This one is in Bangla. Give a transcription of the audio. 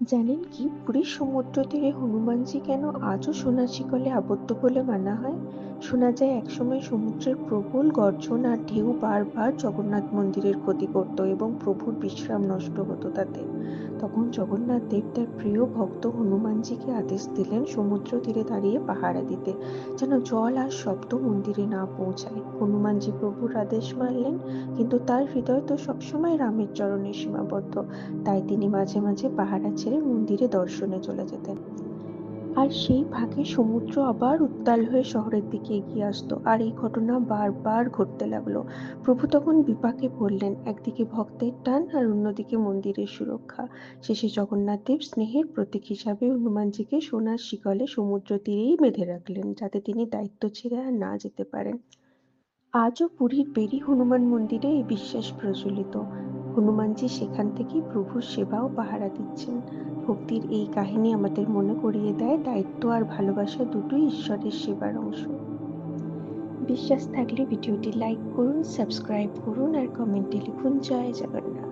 জানেন কি পুরীর সমুদ্র তীরে হনুমানজি কেন আজও সোনার শিকলে আবদ্ধ বলে মানা হয়? শোনা যায় একসময় সমুদ্রের প্রবল গর্জন আর ঢেউ বারবার জগন্নাথ মন্দিরের ক্ষতি করত এবং প্রভুর বিশ্রাম নষ্ট হতো তাতে। তখন জগন্নাথ দেব তার প্রিয় ভক্ত হনুমানজিকে আদেশ দিলেন সমুদ্র তীরে দাঁড়িয়ে পাহারা দিতে, যেন জল আর শব্দ মন্দিরে না পৌঁছায়। হনুমানজি প্রভুর আদেশ মানলেন, কিন্তু তার হৃদয় তো সবসময় রামের চরণে সীমাবদ্ধ। তাই তিনি মাঝে মাঝে পাহারা ছেড়ে মন্দিরে দর্শনে চলে যেতেন। আর সেই ফাঁকে সমুদ্র আবার উত্তাল হয়ে শহরের দিকে এগিয়ে আসতো, আর এই ঘটনা বারবার ঘটতে লাগলো। প্রভু তখন বিপাকে পড়লেন, একদিকে ভক্তের টান আর অন্যদিকে মন্দিরের সুরক্ষা। শেষে জগন্নাথ দেব স্নেহের প্রতীক হিসাবে হনুমানজিকে সোনার শিকলে সমুদ্র তীরেই বেঁধে রাখলেন, যাতে তিনি দায়িত্ব ছেড়ে আর না যেতে পারেন। আজও পুরীর বেরি হনুমান মন্দিরে এই বিশ্বাস প্রচলিত। হনুমানজি সেখান থেকেই প্রভুর সেবা ও পাহারা দিচ্ছেন। ভক্তির এই কাহিনী আমাদের মনে করিয়ে দেয় দায়িত্ব আর ভালোবাসা দুটোই ঈশ্বরের সেবার অংশ। বিশ্বাস থাকলে ভিডিওটি লাইক করুন, সাবস্ক্রাইব করুন আর কমেন্টে লিখুন জয় জগন্নাথ।